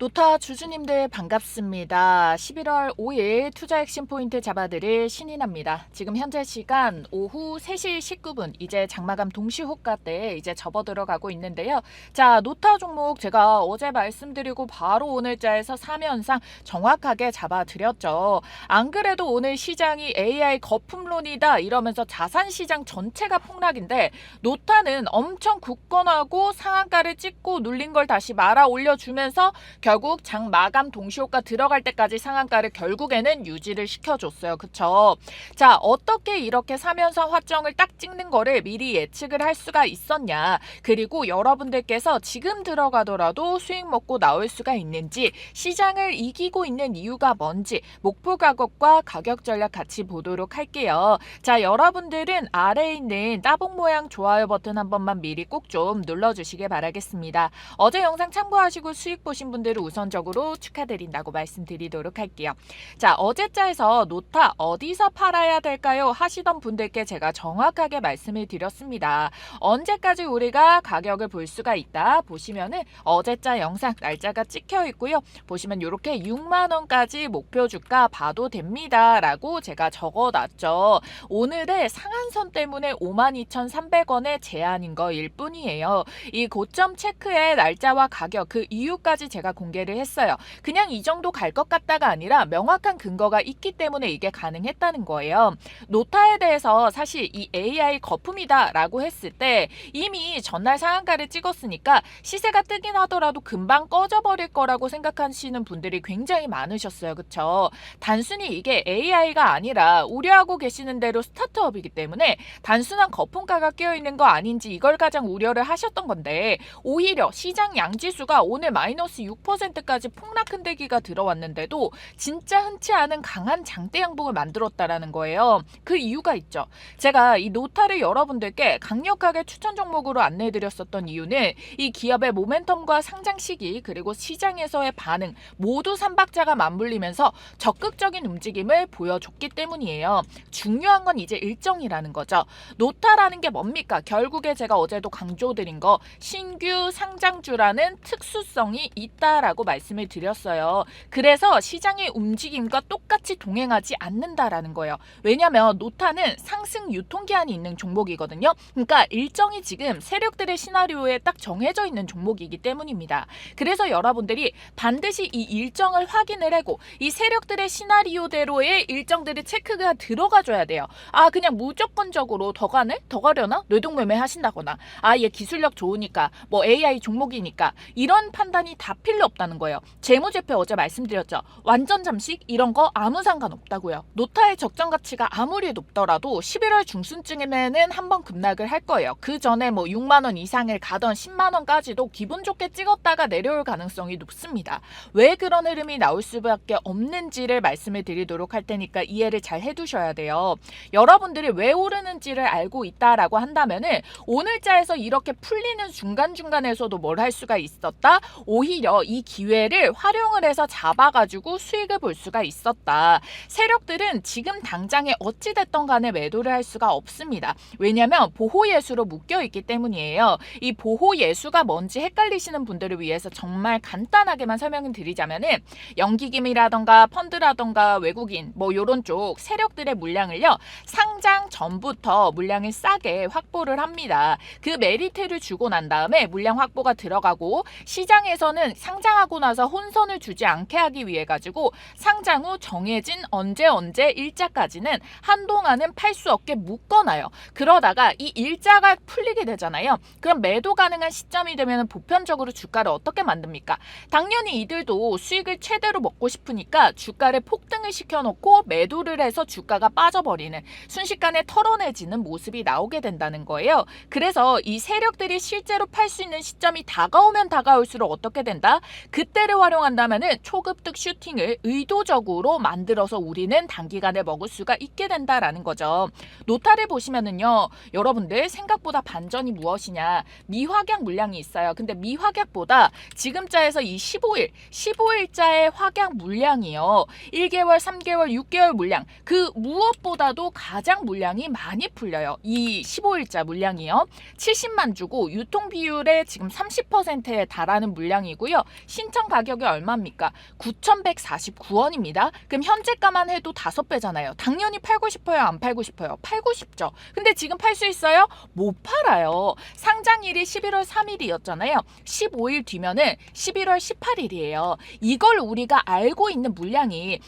노타 주주님들 반갑습니다. 11월 5일 투자 핵심 포인트 잡아드릴 신인합니다. 지금 현재 시간 오후 3시 19분 이제 장마감 동시호가 때 이제 접어 들어가고 있는데요. 자, 노타 종목 제가 어제 말씀드리고 바로 오늘자에서 3연상 정확하게 잡아드렸죠. 안 그래도 오늘 시장이 AI 거품론이다 이러면서 자산시장 전체가 폭락인데 노타는 엄청 굳건하고 상한가를 찍고 눌린 걸 다시 말아 올려주면서 결국 장 마감 동시호가 들어갈 때까지 상한가를 결국에는 유지를 시켜줬어요. 그쵸? 자, 어떻게 이렇게 3연상 화정을 딱 찍는 거를 미리 예측을 할 수가 있었냐. 그리고 여러분들께서 지금 들어가더라도 수익 먹고 나올 수가 있는지, 시장을 이기고 있는 이유가 뭔지 목표 가격과 가격 전략 같이 보도록 할게요. 자, 여러분들은 아래에 있는 따봉 모양 좋아요 버튼 한 번만 미리 꼭 좀 눌러주시길 바라겠습니다. 어제 영상 참고하시고 수익 보신 분들은 우선적으로 축하드린다고 말씀드리도록 할게요. 자, 어제자에서 노타 어디서 팔아야 될까요? 하시던 분들께 제가 정확하게 말씀을 드렸습니다. 언제까지 우리가 가격을 볼 수가 있다 보시면은 어제자 영상 날짜가 찍혀 있고요. 보시면 이렇게 6만원까지 목표 주가 봐도 됩니다 라고 제가 적어놨죠. 오늘의 상한선 때문에 52,300원의 제한인 거일 뿐이에요. 이 고점 체크의 날짜와 가격 그 이유까지 제가 공개를 했어요. 그냥 이 정도 갈 것 같다가 아니라 명확한 근거가 있기 때문에 이게 가능했다는 거예요. 노타에 대해서 사실 이 AI 거품이다 라고 했을 때 이미 전날 상한가를 찍었으니까 시세가 뜨긴 하더라도 금방 꺼져버릴 거라고 생각하시는 분들이 굉장히 많으셨어요. 그쵸? 단순히 이게 AI가 아니라 우려하고 계시는 대로 스타트업이기 때문에 단순한 거품가가 끼어있는 거 아닌지 이걸 가장 우려를 하셨던 건데 오히려 시장 양지수가 오늘 마이너스 6%까지 폭락 흔들기가 들어왔는데도 진짜 흔치 않은 강한 장대 양봉을 만들었다라는 거예요. 그 이유가 있죠. 제가 이 노타를 여러분들께 강력하게 추천 종목으로 안내해드렸었던 이유는 이 기업의 모멘텀과 상장 시기 그리고 시장에서의 반응 모두 삼박자가 맞물리면서 적극적인 움직임을 보여줬기 때문이에요. 중요한 건 이제 일정이라는 거죠. 노타라는 게 뭡니까? 결국에 제가 어제도 강조드린 거 신규 상장주라는 특수성이 있다라고 말씀을 드렸어요. 그래서 시장의 움직임과 똑같이 동행하지 않는다라는 거예요. 왜냐하면 노타는 상승 유통기한이 있는 종목이거든요. 그러니까 일정이 지금 세력들의 시나리오에 딱 정해져 있는 종목이기 때문입니다. 그래서 여러분들이 반드시 이 일정을 확인을 하고 이 세력들의 시나리오대로의 일정들이 체크가 들어가줘야 돼요. 아, 그냥 무조건적으로 더 가네? 더 가려나? 뇌동매매 하신다거나 얘 기술력 좋으니까 뭐 AI 종목이니까 이런 판단이 다 필요 없다는 거예요. 재무제표 어제 말씀드렸죠. 완전 잠식 이런 거 아무 상관없다고요. 노타의 적정 가치가 아무리 높더라도 11월 중순쯤에는 한번 급락을 할 거예요. 그 전에 뭐 6만원 이상을 가던 10만원까지도 기분 좋게 찍었다가 내려올 가능성이 높습니다. 왜 그런 흐름이 나올 수밖에 없는지를 말씀을 드리도록 할 테니까 이해를 잘 해두셔야 돼요. 여러분들이 왜 오르는지를 알고 있다라고 한다면은 오늘자에서 이렇게 풀리는 중간중간에서도 뭘 할 수가 있었다? 오히려 이 기회를 활용을 해서 잡아가지고 수익을 볼 수가 있었다. 세력들은 지금 당장에 어찌됐던 간에 매도를 할 수가 없습니다. 왜냐하면 보호예수로 묶여있기 때문이에요. 이 보호예수가 뭔지 헷갈리시는 분들을 위해서 정말 간단하게만 설명을 드리자면은 연기금이라던가 펀드라던가 외국인 뭐 요런 쪽 세력들의 물량을요 상장 전부터 물량을 싸게 확보를 합니다. 그 메리트를 주고 난 다음에 물량 확보가 들어가고 시장에서는 상장하고 나서 혼선을 주지 않게 하기 위해 가지고 상장 후 정해진 언제 일자까지는 한동안은 팔 수 없게 묶어놔요. 그러다가 이 일자가 풀리게 되잖아요. 그럼 매도 가능한 시점이 되면 보편적으로 주가를 어떻게 만듭니까? 당연히 이들도 수익을 최대로 먹고 싶으니까 주가를 폭등을 시켜놓고 매도를 해서 주가가 빠져버리는 순식간에 털어내지는 모습이 나오게 된다는 거예요. 그래서 이 세력들이 실제로 팔 수 있는 시점이 다가오면 다가올수록 어떻게 된다? 그때를 활용한다면은 초급득 슈팅을 의도적으로 만들어서 우리는 단기간에 먹을 수가 있게 된다라는 거죠. 노타를 보시면은요, 여러분들 생각보다 반전이 무엇이냐? 미확약 물량이 있어요. 근데 미확약보다 지금자에서 이 15일자의 확약 물량이요. 1개월, 3개월, 6개월 물량 그 무엇보다도 가장 물량이 많이 풀려요. 이 15일자 물량이요. 70만 주고 유통 비율에 지금 30%에 달하는 물량이고요. 신청 가격이 얼마입니까? 9,149원입니다. 그럼 현재가만 해도 5배잖아요. 당연히 팔고 싶어요? 안 팔고 싶어요? 팔고 싶죠. 근데 지금 팔 수 있어요? 못 팔아요. 상장일이 11월 3일이었잖아요. 15일 뒤면은 11월 18일이에요. 이걸 우리가 알고 있는 물량이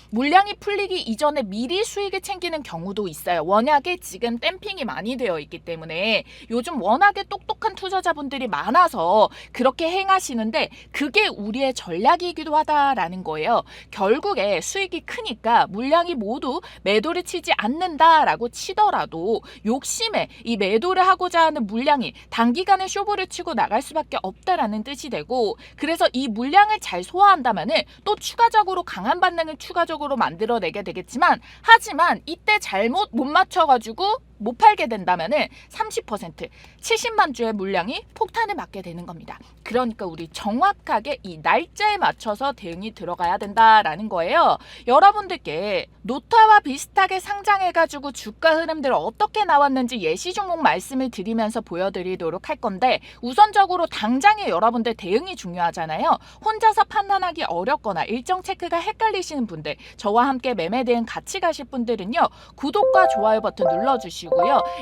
풀리기 이전에 미리 수익을 챙기는 경우도 있어요. 워낙에 지금 댐핑이 많이 되어 있기 때문에 요즘 워낙에 똑똑한 투자자분들이 많아서 그렇게 행하시는데 그게 우리의 전략이기도 하다라는 거예요. 결국에 수익이 크니까 물량이 모두 매도를 치지 않는다라고 치더라도 욕심에 이 매도를 하고자 하는 물량이 단기간에 쇼부를 치고 나갈 수밖에 없다라는 뜻이 되고, 그래서 이 물량을 잘 소화한다면은 또 추가적으로 강한 반등을 추가적으로 만들어내게 되겠지만, 하지만 이때 잘못 못 맞춰가지고 못 팔게 된다면은 30% 70만 주의 물량이 폭탄을 맞게 되는 겁니다. 그러니까 우리 정확하게 이 날짜에 맞춰서 대응이 들어가야 된다라는 거예요. 여러분들께 노타와 비슷하게 상장해가지고 주가 흐름들 어떻게 나왔는지 예시 종목 말씀을 드리면서 보여드리도록 할 건데, 우선적으로 당장에 여러분들 대응이 중요하잖아요. 혼자서 판단하기 어렵거나 일정 체크가 헷갈리시는 분들, 저와 함께 매매 대응 같이 가실 분들은요, 구독과 좋아요 버튼 눌러주시고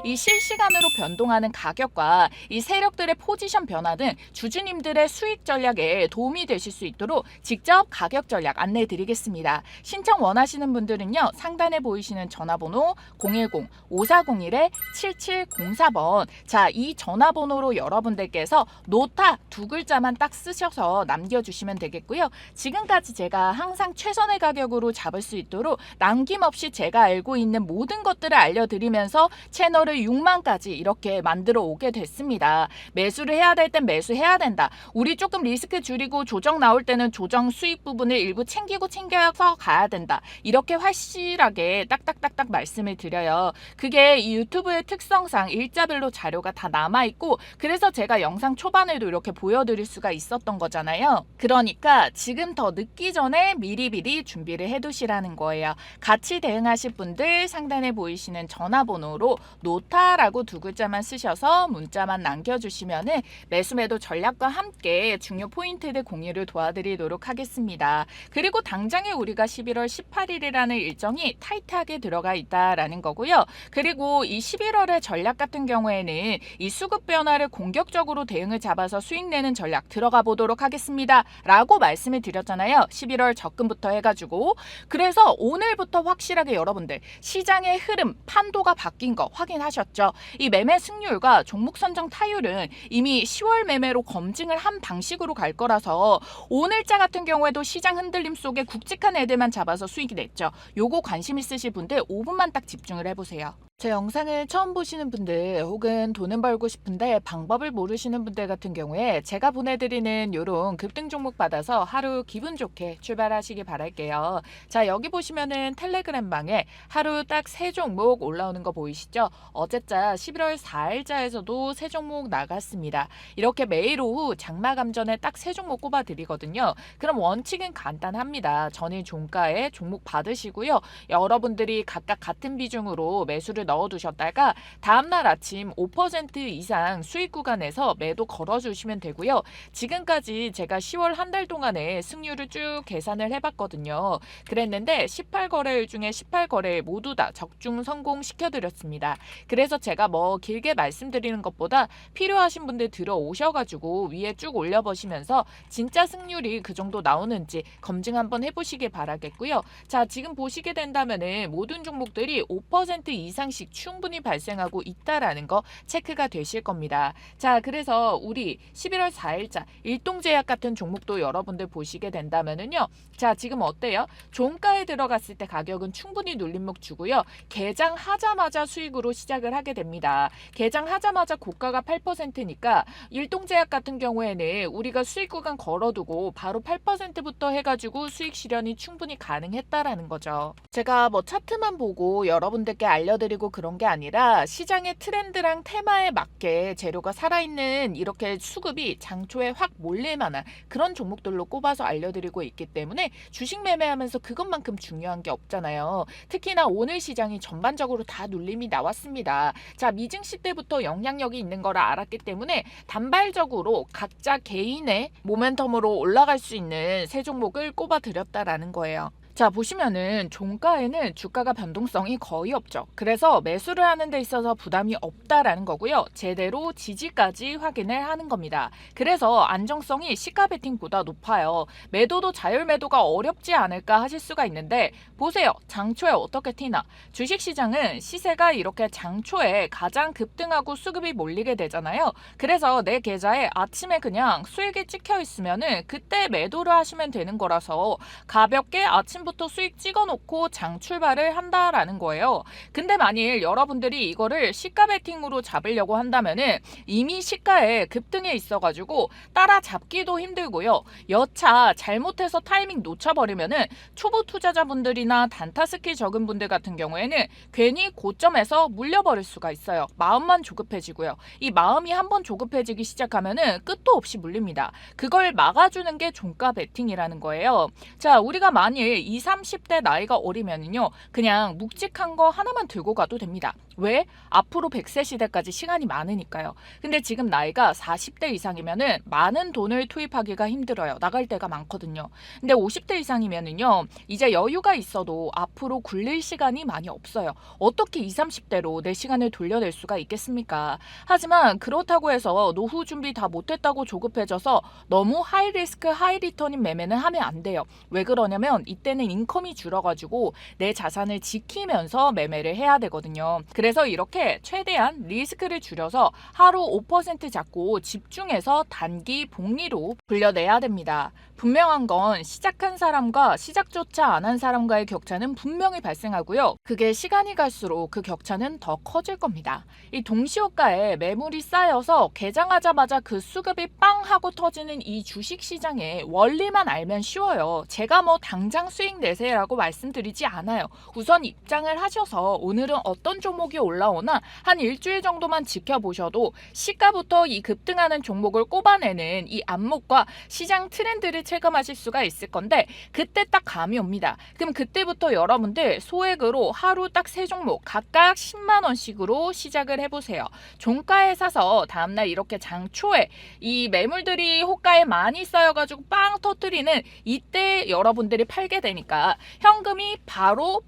이 실시간으로 변동하는 가격과 이 세력들의 포지션 변화 등 주주님들의 수익 전략에 도움이 되실 수 있도록 직접 가격 전략 안내해 드리겠습니다. 신청 원하시는 분들은요, 상단에 보이시는 전화번호 010-5401-7704번, 자, 이 전화번호로 여러분들께서 노타 두 글자만 딱 쓰셔서 남겨주시면 되겠고요. 지금까지 제가 항상 최선의 가격으로 잡을 수 있도록 남김없이 제가 알고 있는 모든 것들을 알려드리면서 채널을 6만까지 이렇게 만들어 오게 됐습니다. 매수를 해야 될 땐 매수해야 된다. 우리 조금 리스크 줄이고 조정 나올 때는 조정 수익 부분을 일부 챙겨서 가야 된다. 이렇게 확실하게 딱딱딱딱 말씀을 드려요. 그게 이 유튜브의 특성상 일자별로 자료가 다 남아있고, 그래서 제가 영상 초반에도 이렇게 보여드릴 수가 있었던 거잖아요. 그러니까 지금 더 늦기 전에 미리미리 준비를 해두시라는 거예요. 같이 대응하실 분들 상단에 보이시는 전화번호로 노타라고 두 글자만 쓰셔서 문자만 남겨주시면은 매수매도 전략과 함께 중요 포인트들 공유를 도와드리도록 하겠습니다. 그리고 당장에 우리가 11월 18일이라는 일정이 타이트하게 들어가 있다라는 거고요. 그리고 이 11월의 전략 같은 경우에는 이 수급 변화를 공격적으로 대응을 잡아서 수익 내는 전략 들어가 보도록 하겠습니다 라고 말씀을 드렸잖아요. 11월 접근부터 해가지고. 그래서 오늘부터 확실하게 여러분들 시장의 흐름 판도가 바뀐 거 확인하셨죠? 이 매매 승률과 종목 선정 타율은 이미 10월 매매로 검증을 한 방식으로 갈 거라서 오늘자 같은 경우에도 시장 흔들림 속에 굵직한 애들만 잡아서 수익이 냈죠. 요거 관심 있으실 분들 5분만 딱 집중을 해보세요. 제 영상을 처음 보시는 분들 혹은 돈은 벌고 싶은데 방법을 모르시는 분들 같은 경우에 제가 보내드리는 요런 급등 종목 받아서 하루 기분 좋게 출발하시기 바랄게요. 자, 여기 보시면은 텔레그램 방에 하루 딱 3종목 올라오는 거 보이시죠? 어제자 11월 4일자에서도 3종목 나갔습니다. 이렇게 매일 오후 장마감 전에 딱 3종목 꼽아 드리거든요. 그럼 원칙은 간단합니다. 전일 종가에 종목 받으시고요. 여러분들이 각각 같은 비중으로 매수를 넣어두셨다가 다음날 아침 5% 이상 수익 구간에서 매도 걸어주시면 되고요. 지금까지 제가 10월 한 달 동안에 승률을 쭉 계산을 해봤거든요. 그랬는데 18거래일 중에 18거래일 모두 다 적중 성공시켜드렸습니다. 그래서 제가 뭐 길게 말씀드리는 것보다 필요하신 분들 들어오셔가지고 위에 쭉 올려보시면서 진짜 승률이 그 정도 나오는지 검증 한번 해보시길 바라겠고요. 자, 지금 보시게 된다면은 모든 종목들이 5% 이상씩 충분히 발생하고 있다라는 거 체크가 되실 겁니다. 자, 그래서 우리 11월 4일자 일동제약 같은 종목도 여러분들 보시게 된다면은요. 자, 지금 어때요? 종가에 들어갔을 때 가격은 충분히 눌림목 주고요. 개장하자마자 수익으로 시작을 하게 됩니다. 개장하자마자 고가가 8%니까 일동제약 같은 경우에는 우리가 수익 구간 걸어두고 바로 8%부터 해가지고 수익 실현이 충분히 가능했다라는 거죠. 제가 뭐 차트만 보고 여러분들께 알려드리고 하려고 그런 게 아니라 시장의 트렌드랑 테마에 맞게 재료가 살아있는 이렇게 수급이 장초에 확 몰릴 만한 그런 종목들로 꼽아서 알려드리고 있기 때문에 주식 매매하면서 그것만큼 중요한 게 없잖아요. 특히나 오늘 시장이 전반적으로 다 눌림이 나왔습니다. 자, 미증시 때부터 영향력이 있는 거라 알았기 때문에 단발적으로 각자 개인의 모멘텀으로 올라갈 수 있는 세 종목을 꼽아 드렸다라는 거예요. 자, 보시면은 종가에는 주가가 변동성이 거의 없죠. 그래서 매수를 하는 데 있어서 부담이 없다라는 거고요. 제대로 지지까지 확인을 하는 겁니다. 그래서 안정성이 시가 베팅보다 높아요. 매도도 자율 매도가 어렵지 않을까 하실 수가 있는데 보세요. 장초에 어떻게 튀나. 주식시장은 시세가 이렇게 장초에 가장 급등하고 수급이 몰리게 되잖아요. 그래서 내 계좌에 아침에 그냥 수익이 찍혀 있으면은 그때 매도를 하시면 되는 거라서 가볍게 아침부터 수익 찍어놓고 장 출발을 한다라는 거예요. 근데 만일 여러분들이 이거를 시가 베팅으로 잡으려고 한다면은 이미 시가에 급등해 있어가지고 따라잡기도 힘들고요. 여차 잘못해서 타이밍 놓쳐버리면은 초보 투자자분들이나 단타 스킬 적은 분들 같은 경우에는 괜히 고점에서 물려버릴 수가 있어요. 마음만 조급해지고요. 이 마음이 한번 조급해지기 시작하면은 끝도 없이 물립니다. 그걸 막아주는 게 종가 베팅이라는 거예요. 자, 우리가 만일 20, 30대 나이가 어리면요 그냥 묵직한 거 하나만 들고 가도 됩니다. 왜? 앞으로 100세 시대까지 시간이 많으니까요. 근데 지금 나이가 40대 이상이면은 많은 돈을 투입하기가 힘들어요. 나갈 때가 많거든요. 근데 50대 이상이면은요 이제 여유가 있어도 앞으로 굴릴 시간이 많이 없어요. 어떻게 20, 30대로 내 시간을 돌려낼 수가 있겠습니까? 하지만 그렇다고 해서 노후 준비 다 못했다고 조급해져서 너무 하이 리스크 하이 리턴인 매매는 하면 안 돼요. 왜 그러냐면 이때는 인컴이 줄어가지고 내 자산을 지키면서 매매를 해야 되거든요. 그래서 이렇게 최대한 리스크를 줄여서 하루 5% 잡고 집중해서 단기 복리로 불려내야 됩니다. 분명한 건 시작한 사람과 시작조차 안 한 사람과의 격차는 분명히 발생하고요. 그게 시간이 갈수록 그 격차는 더 커질 겁니다. 이 동시호가에 매물이 쌓여서 개장하자마자 그 수급이 빵 하고 터지는 이 주식시장의 원리만 알면 쉬워요. 제가 뭐 당장 수익 내세요라고 말씀드리지 않아요. 우선 입장을 하셔서 오늘은 어떤 종목이 올라오나 한 일주일 정도만 지켜보셔도 시가부터 이 급등하는 종목을 꼽아내는 이 안목과 시장 트렌드를 체감하실 수가 있을 건데 그때 딱 감이 옵니다. 그럼 그때부터 여러분들 소액으로 하루 딱 3종목 각각 10만 원씩으로 시작을 해보세요. 종가에 사서 다음날 이렇게 장초에 이 매물들이 호가에 많이 쌓여가지고 빵 터뜨리는 이때 여러분들이 팔게 되니까 현금이 바로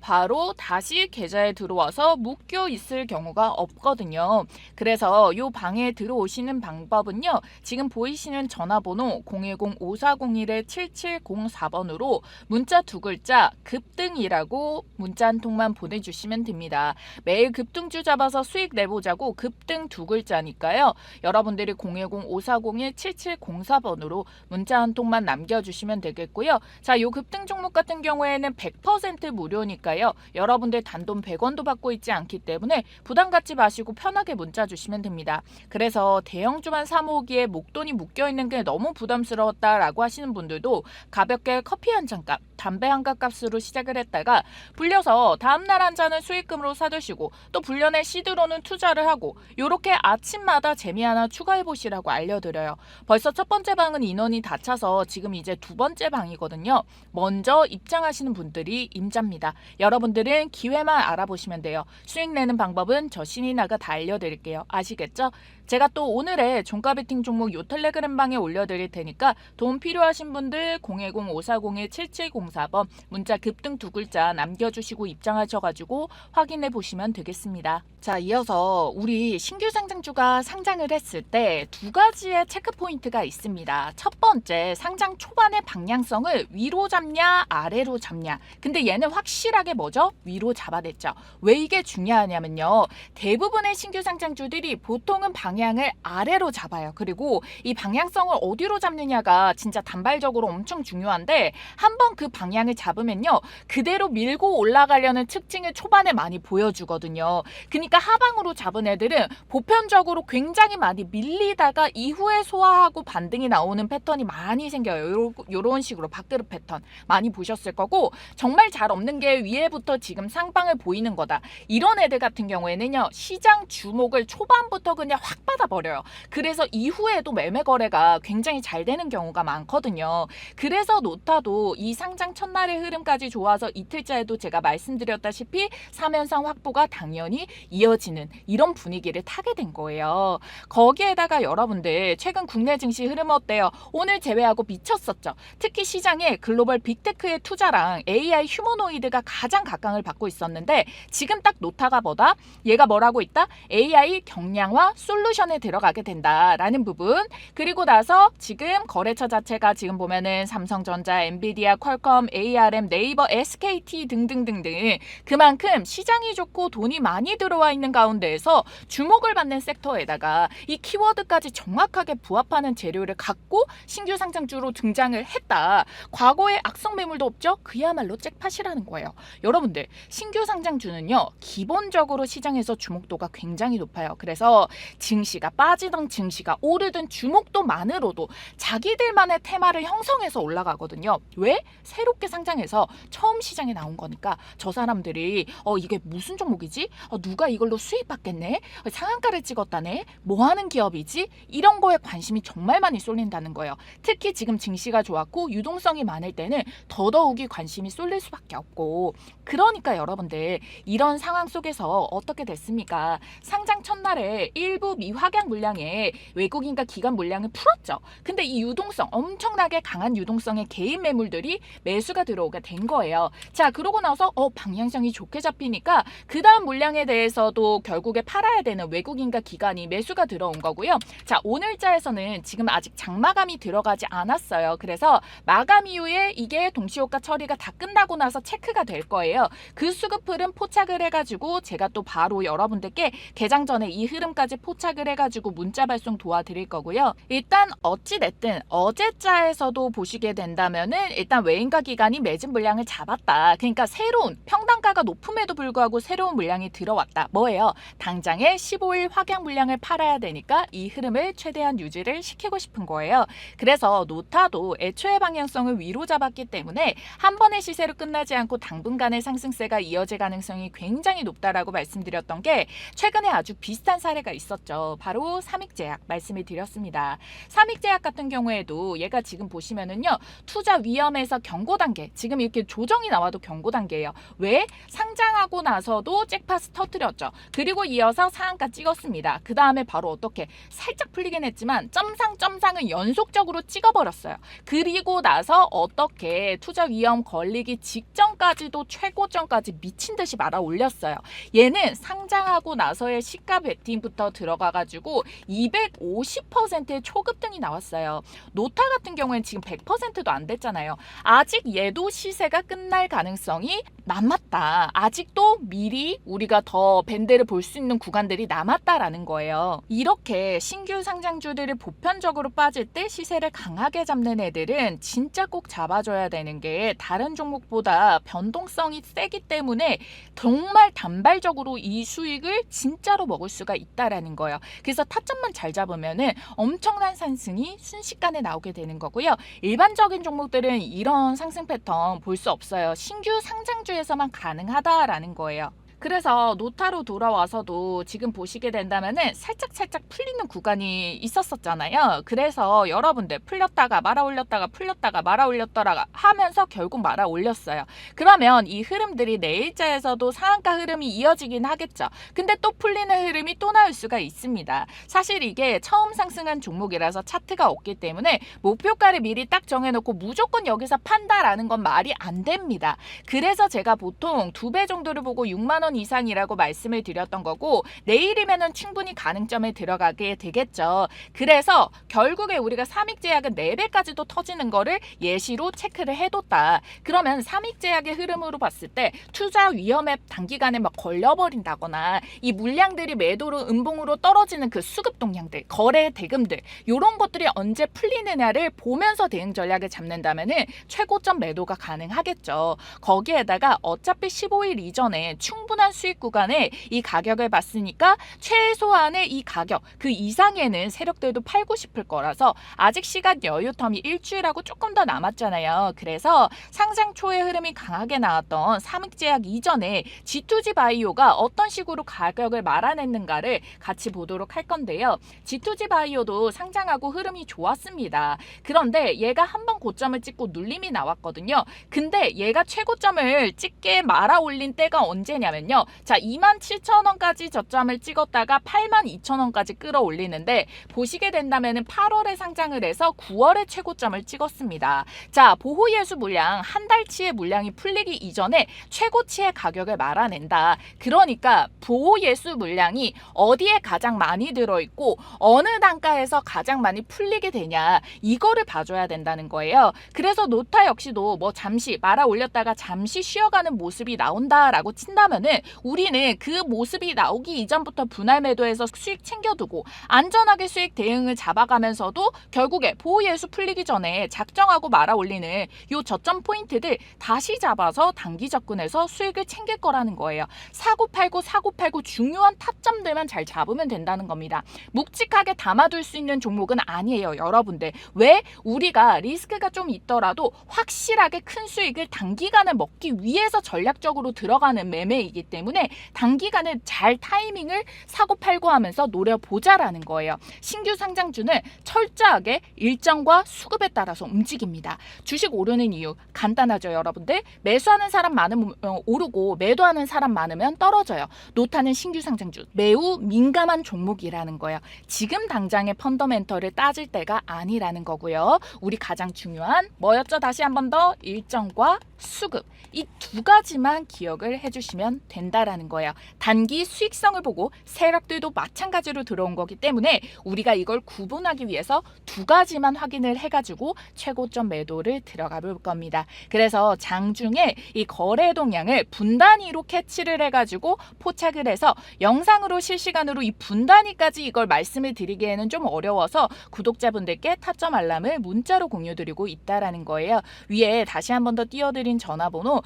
다시 계좌에 들어와서 묶여 있을 경우가 없거든요. 그래서 이 방에 들어오시는 방법은요. 지금 보이시는 전화번호 010-5401-7704번으로 문자 2글자 급등이라고 문자 한 통만 보내주시면 됩니다. 매일 급등주 잡아서 수익 내보자고 급등 2글자니까요. 여러분들이 010-5401-7704번으로 문자 한 통만 남겨주시면 되겠고요. 자, 요 급등 종목 같은 경우에는 100% 무료니까요. 여러분들 단돈 100원도 받고 있지 않기 때문에 부담 갖지 마시고 편하게 문자 주시면 됩니다. 그래서 대형주만 사모으기에 목돈이 묶여있는 게 너무 부담스러웠다라고 하시는 분들도 가볍게 커피 한 잔 값, 담배 한 값 값으로 시작을 했다가 불려서 다음날 한 잔은 수익금으로 사두시고 또 불려낸 시드로는 투자를 하고 요렇게 아침마다 재미 하나 추가해보시라고 알려드려요. 벌써 첫 번째 방은 인원이 다 차서 지금 이제 두 번째 방이거든요. 먼저 입장하시는 분들이 임자입니다. 여러분들은 기회만 알아보시면 돼요. 수익 내는 방법은 저 신이나가 다 알려드릴게요. 아시겠죠? 제가 또 오늘의 종가 베팅 종목 요 텔레그램 방에 올려드릴 테니까 도움 필요하신 분들 010-5401-7704번 문자 급등 2글자 남겨주시고 입장하셔가지고 확인해 보시면 되겠습니다. 자, 이어서 우리 신규 상장주가 상장을 했을 때 2가지의 체크 포인트가 있습니다. 첫 번째, 상장 초반의 방향성을 위로 잡냐 아래로 잡냐. 근데 얘는 확실하게 뭐죠? 위로 잡아냈죠. 왜 이게 중요하냐면요. 대부분의 신규 상장주들이 보통은 방향 방향을 아래로 잡아요. 그리고 이 방향성을 어디로 잡느냐가 진짜 단발적으로 엄청 중요한데 한번 그 방향을 잡으면요. 그대로 밀고 올라가려는 특징을 초반에 많이 보여주거든요. 그러니까 하방으로 잡은 애들은 보편적으로 굉장히 많이 밀리다가 이후에 소화하고 반등이 나오는 패턴이 많이 생겨요. 요런 식으로 밥그릇 패턴 많이 보셨을 거고 정말 잘 없는 게 위에부터 지금 상방을 보이는 거다. 이런 애들 같은 경우에는요. 시장 주목을 초반부터 그냥 확 받아버려요. 그래서 이후에도 매매 거래가 굉장히 잘 되는 경우가 많거든요. 그래서 노타도 이 상장 첫날의 흐름까지 좋아서 이틀째에도 제가 말씀드렸다시피 3연상 확보가 당연히 이어지는 이런 분위기를 타게 된 거예요. 거기에다가 여러분들 최근 국내 증시 흐름 어때요? 오늘 제외하고 미쳤었죠. 특히 시장에 글로벌 빅테크의 투자랑 AI 휴머노이드가 가장 각광을 받고 있었는데 지금 딱 노타가 뭐다? 얘가 뭐라고 있다? AI 경량화 솔루션에 들어가게 된다라는 부분. 그리고 나서 지금 거래처 자체가 지금 보면은 삼성전자, 엔비디아, 퀄컴, ARM, 네이버, SKT 등등등등 그만큼 시장이 좋고 돈이 많이 들어와 있는 가운데에서 주목을 받는 섹터에다가 이 키워드까지 정확하게 부합하는 재료를 갖고 신규 상장주로 등장을 했다. 과거에 악성 매물도 없죠? 그야말로 잭팟이라는 거예요. 여러분들 신규 상장주는요. 기본적으로 시장에서 주목도가 굉장히 높아요. 그래서 증시가 빠지던 증시가 오르던 주목도만으로도 자기들만의 테마를 형성해서 올라가거든요. 왜? 새롭게 상장해서 처음 시장에 나온 거니까 저 사람들이 이게 무슨 종목이지? 누가 이걸로 수익 받겠네? 상한가를 찍었다네? 뭐 하는 기업이지? 이런 거에 관심이 정말 많이 쏠린다는 거예요. 특히 지금 증시가 좋았고 유동성이 많을 때는 더더욱이 관심이 쏠릴 수밖에 없고 그러니까 여러분들 이런 상황 속에서 어떻게 됐습니까? 상장 첫날에 일부 미확약 물량에 외국인과 기관 물량을 풀었죠. 근데 이 유동성 엄청나게 강한 유동성의 개인 매물들이 매수가 들어오게 된 거예요. 자 그러고 나서 방향성이 좋게 잡히니까 그 다음 물량에 대해서도 결국에 팔아야 되는 외국인과 기관이 매수가 들어온 거고요. 자 오늘자에서는 지금 아직 장마감이 들어가지 않았어요. 그래서 마감 이후에 이게 동시효과 처리가 다 끝나고 나서 체크가 될 거예요. 그 수급 흐름 포착을 해가지고 제가 또 바로 여러분들께 개장 전에 이 흐름까지 포착을 해가지고 문자 발송 도와드릴 거고요. 일단 어찌됐든 어제자에서도 보시게 된다면은 일단 외인과 기관이 매진 물량을 잡았다. 그러니까 새로운 평단가가 높음에도 불구하고 새로운 물량이 들어왔다. 뭐예요? 당장에 15일 확약 물량을 팔아야 되니까 이 흐름을 최대한 유지를 시키고 싶은 거예요. 그래서 노타도 애초의 방향성을 위로 잡았기 때문에 한 번의 시세로 끝나지 않고 당분간의 상승세가 이어질 가능성이 굉장히 높다라고 말씀드렸던 게 최근에 아주 비슷한 사례가 있었죠. 바로 삼익제약 말씀을 드렸습니다. 삼익제약 같은 경우에도 얘가 지금 보시면은요. 투자 위험에서 경고 단계 지금 이렇게 조정이 나와도 경고 단계예요. 왜? 상장하고 나서도 잭팟을 터뜨렸죠. 그리고 이어서 상한가 찍었습니다. 그 다음에 바로 어떻게 살짝 풀리긴 했지만 점상을 연속적으로 찍어버렸어요. 그리고 나서 어떻게 투자 위험 걸리기 직전까지도 최고점까지 미친 듯이 말아 올렸어요. 얘는 상장하고 나서의 시가 베팅부터 들어가가지고 250%의 초급등이 나왔어요. 노타 같은 경우에는 지금 100%도 안 됐잖아요. 아직 얘도 시세가 끝날 가능성이 남았다. 아직도 미리 우리가 더 밴드를 볼 수 있는 구간들이 남았다라는 거예요. 이렇게 신규 상장주들을 보편적으로 빠질 때 시세를 강하게 잡는 애들은 진짜 꼭 잡아줘야 되는 게 다른 종목보다 변동성이 세기 때문에 정말 단발적으로 이 수익을 진짜로 먹을 수가 있다라는 거예요. 그래서 타점만 잘 잡으면은 엄청난 상승이 순식간에 나오게 되는 거고요. 일반적인 종목들은 이런 상승 패턴 볼 수 없어요. 신규 상장주에서만 가능하다라는 거예요. 그래서 노타로 돌아와서도 지금 보시게 된다면은 살짝 풀리는 구간이 있었잖아요. 그래서 여러분들 풀렸다가 말아 올렸다가 풀렸다가 말아 올렸다가 하면서 결국 말아 올렸어요. 그러면 이 흐름들이 내일자에서도 상한가 흐름이 이어지긴 하겠죠. 근데 또 풀리는 흐름이 또 나올 수가 있습니다. 사실 이게 처음 상승한 종목이라서 차트가 없기 때문에 목표가를 미리 딱 정해놓고 무조건 여기서 판다라는 건 말이 안 됩니다. 그래서 제가 보통 2배 정도를 보고 6만 원 원 이상이라고 말씀을 드렸던 거고 내일이면은 충분히 가능점에 들어가게 되겠죠. 그래서 결국에 우리가 삼익제약은 4배까지도 터지는 거를 예시로 체크를 해뒀다. 그러면 삼익제약의 흐름으로 봤을 때 투자 위험에 단기간에 막 걸려버린다거나 이 물량들이 매도로 음봉으로 떨어지는 그 수급 동향들, 거래 대금들 이런 것들이 언제 풀리느냐를 보면서 대응 전략을 잡는다면은 최고점 매도가 가능하겠죠. 거기에다가 어차피 15일 이전에 충분한 수익 구간에 이 가격을 봤으니까 최소한의 이 가격 그 이상에는 세력들도 팔고 싶을 거라서 아직 시간 여유 텀이 일주일하고 조금 더 남았잖아요. 그래서 상장 초의 흐름이 강하게 나왔던 삼익제약 이전에 G2G 바이오가 어떤 식으로 가격을 말아냈는가를 같이 보도록 할 건데요. G2G 바이오도 상장하고 흐름이 좋았습니다. 그런데 얘가 한번 고점을 찍고 눌림이 나왔거든요. 근데 얘가 최고점을 찍게 말아 올린 때가 언제냐면요. 자, 27,000원까지 저점을 찍었다가 82,000원까지 끌어올리는데 보시게 된다면 8월에 상장을 해서 9월에 최고점을 찍었습니다. 자, 보호예수 물량 한 달치의 물량이 풀리기 이전에 최고치의 가격을 말아낸다. 그러니까 보호예수 물량이 어디에 가장 많이 들어있고 어느 단가에서 가장 많이 풀리게 되냐 이거를 봐줘야 된다는 거예요. 그래서 노타 역시도 뭐 잠시 말아 올렸다가 잠시 쉬어가는 모습이 나온다라고 친다면은 우리는 그 모습이 나오기 이전부터 분할 매도해서 수익 챙겨두고 안전하게 수익 대응을 잡아가면서도 결국에 보호예수 풀리기 전에 작정하고 말아 올리는 요 저점 포인트들 다시 잡아서 단기 접근해서 수익을 챙길 거라는 거예요. 사고 팔고 중요한 타점들만 잘 잡으면 된다는 겁니다. 묵직하게 담아둘 수 있는 종목은 아니에요, 여러분들. 왜? 우리가 리스크가 좀 있더라도 확실하게 큰 수익을 단기간에 먹기 위해서 전략적으로 들어가는 매매이기 때문에 단기간에 잘 타이밍을 사고 팔고 하면서 노려보자라는 거예요. 신규 상장주는 철저하게 일정과 수급에 따라서 움직입니다. 주식 오르는 이유 간단하죠, 여러분들. 매수하는 사람 많으면 오르고 매도하는 사람 많으면 떨어져요. 노타는 신규 상장주 매우 민감한 종목이라는 거예요. 지금 당장의 펀더멘털을 따질 때가 아니라는 거고요. 우리 가장 중요한 뭐였죠? 다시 한 번 더 일정과 수급 이 두 가지만 기억을 해주시면 된다라는 거예요. 단기 수익성을 보고 세력들도 마찬가지로 들어온 거기 때문에 우리가 이걸 구분하기 위해서 두 가지만 확인을 해가지고 최고점 매도를 들어가 볼 겁니다. 그래서 장중에 이 거래 동향을 분단위로 캐치를 해가지고 포착을 해서 영상으로 실시간으로 이 분단위까지 이걸 말씀을 드리기에는 좀 어려워서 구독자분들께 타점 알람을 문자로 공유드리고 있다라는 거예요. 위에 다시 한 번 더 띄워드린 전화번호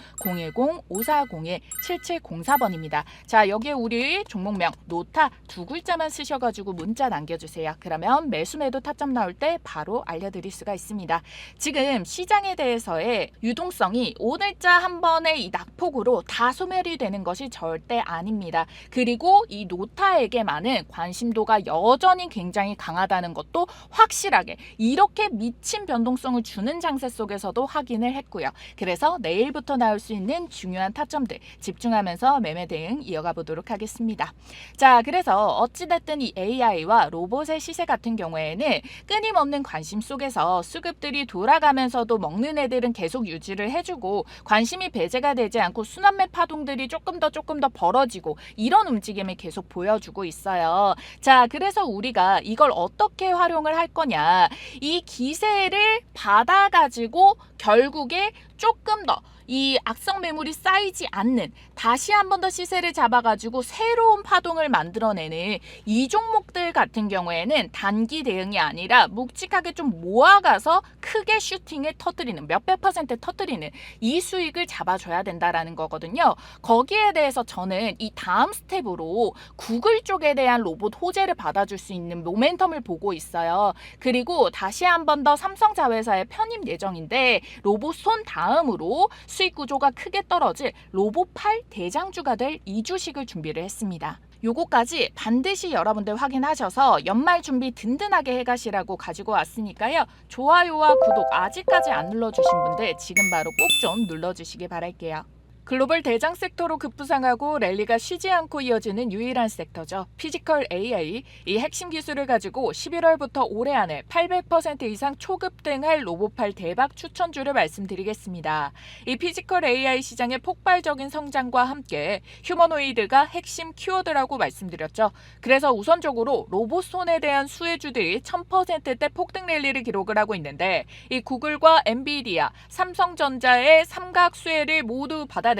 010-5401-7704번입니다. 자, 여기에 우리 종목명 노타 두 글자만 쓰셔가지고 문자 남겨주세요. 그러면 매수 매도 타점 나올 때 바로 알려드릴 수가 있습니다. 지금 시장에 대해서의 유동성이 오늘자 한 번의 이 낙폭으로 다 소멸이 되는 것이 절대 아닙니다. 그리고 이 노타에게만은 관심도가 여전히 굉장히 강하다는 것도 확실하게 이렇게 미친 변동성을 주는 장세 속에서도 확인을 했고요. 그래서 내일부터 나올 수 있는 중요한 타점들 집중하면서 매매 대응 이어가 보도록 하겠습니다. 자, 그래서 어찌됐든 이 AI와 로봇의 시세 같은 경우에는 끊임없는 관심 속에서 수급들이 돌아가면서도 먹는 애들은 계속 유지를 해주고 관심이 배제가 되지 않고 순환매 파동들이 조금 더 벌어지고 이런 움직임을 계속 보여주고 있어요. 자, 그래서 우리가 이걸 어떻게 활용을 할 거냐 이 기세를 받아가지고 결국에 조금 더 이 악성 매물이 쌓이지 않는 다시 한 번 더 시세를 잡아가지고 새로운 파동을 만들어내는 이 종목들 같은 경우에는 단기 대응이 아니라 묵직하게 좀 모아가서 크게 슈팅을 터뜨리는 몇백 퍼센트 터뜨리는 이 수익을 잡아줘야 된다라는 거거든요. 거기에 대해서 저는 이 다음 스텝으로 구글 쪽에 대한 로봇 호재를 받아줄 수 있는 모멘텀을 보고 있어요. 그리고 다시 한 번 더 삼성자회사에 편입 예정인데 로봇 손 다음으로 수익 구조가 크게 떨어질 로봇8 대장주가 될 이 주식을 준비를 했습니다. 요거까지 반드시 여러분들 확인하셔서 연말 준비 든든하게 해가시라고 가지고 왔으니까요. 좋아요와 구독 아직까지 안 눌러주신 분들 지금 바로 꼭 좀 눌러주시기 바랄게요. 글로벌 대장 섹터로 급부상하고 랠리가 쉬지 않고 이어지는 유일한 섹터죠. 피지컬 AI, 이 핵심 기술을 가지고 11월부터 올해 안에 800% 이상 초급등할 로봇팔 대박 추천주를 말씀드리겠습니다. 이 피지컬 AI 시장의 폭발적인 성장과 함께 휴머노이드가 핵심 키워드라고 말씀드렸죠. 그래서 우선적으로 로봇 손에 대한 수혜주들이 1000%대 폭등 랠리를 기록을 하고 있는데, 이 구글과 엔비디아, 삼성전자의 삼각 수혜를 모두 받아내고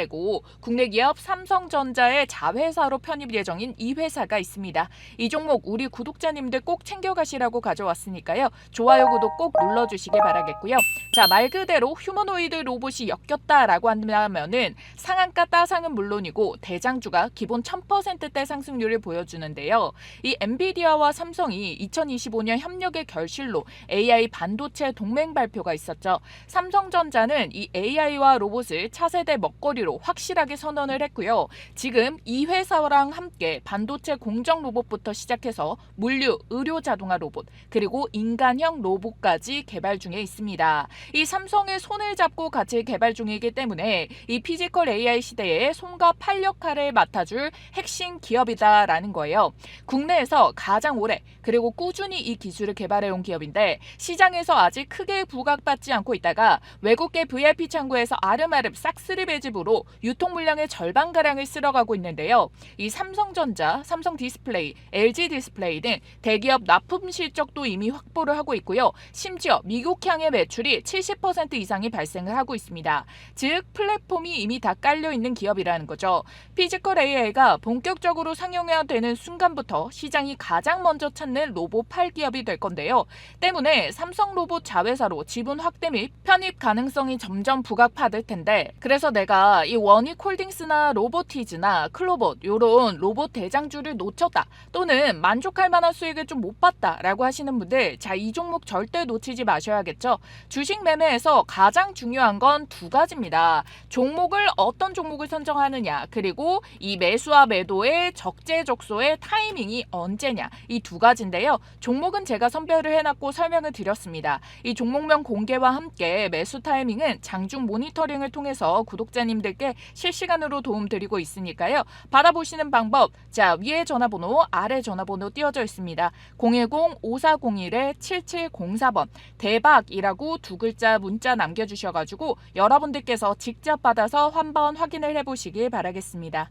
국내 기업 삼성전자의 자회사로 편입 예정인 이 회사가 있습니다. 이 종목 우리 구독자님들 꼭 챙겨가시라고 가져왔으니까요. 좋아요, 구독 꼭 눌러주시길 바라겠고요. 자, 말 그대로 휴머노이드 로봇이 엮였다라고 한다면은 상한가 따상은 물론이고 대장주가 기본 1000%대 상승률을 보여주는데요. 이 엔비디아와 삼성이 2025년 협력의 결실로 AI 반도체 동맹 발표가 있었죠. 삼성전자는 이 AI와 로봇을 차세대 먹거리로 확실하게 선언을 했고요. 지금 이 회사랑 함께 반도체 공정 로봇부터 시작해서 물류, 의료 자동화 로봇, 그리고 인간형 로봇까지 개발 중에 있습니다. 이 삼성의 손을 잡고 같이 개발 중이기 때문에 이 피지컬 AI 시대에 손과 팔 역할을 맡아줄 핵심 기업이다라는 거예요. 국내에서 가장 오래 그리고 꾸준히 이 기술을 개발해온 기업인데 시장에서 아직 크게 부각받지 않고 있다가 외국계 VIP 창구에서 아름아름 싹쓸이 배집으로 유통 물량의 절반가량을 쓸어가고 있는데요. 이 삼성전자, 삼성디스플레이, LG디스플레이 등 대기업 납품 실적도 이미 확보를 하고 있고요. 심지어 미국향의 매출이 70% 이상이 발생을 하고 있습니다. 즉 플랫폼이 이미 다 깔려있는 기업이라는 거죠. 피지컬 AI가 본격적으로 상용화되는 순간부터 시장이 가장 먼저 찾는 로봇 8기업이 될 건데요. 때문에 삼성 로봇 자회사로 지분 확대 및 편입 가능성이 점점 부각받을 텐데, 그래서 내가 이 원익홀딩스나 로보티즈나 클로봇 이런 로봇 대장주를 놓쳤다 또는 만족할 만한 수익을 좀 못 봤다라고 하시는 분들, 자, 이 종목 절대 놓치지 마셔야겠죠. 주식 매매에서 가장 중요한 건 두 가지입니다. 종목을 어떤 종목을 선정하느냐, 그리고 이 매수와 매도의 적재적소의 타이밍이 언제냐, 이 두 가지인데요. 종목은 제가 선별을 해놨고 설명을 드렸습니다. 이 종목명 공개와 함께 매수 타이밍은 장중 모니터링을 통해서 구독자님들께 실시간으로 도움드리고 있으니까요. 받아보시는 방법, 자, 위에 전화번호, 아래 전화번호 띄워져 있습니다. 010-5401-7704번 대박이라고 두 글자 문자 남겨주셔가지고 여러분들께서 직접 받아서 한번 확인을 해보시길 바라겠습니다.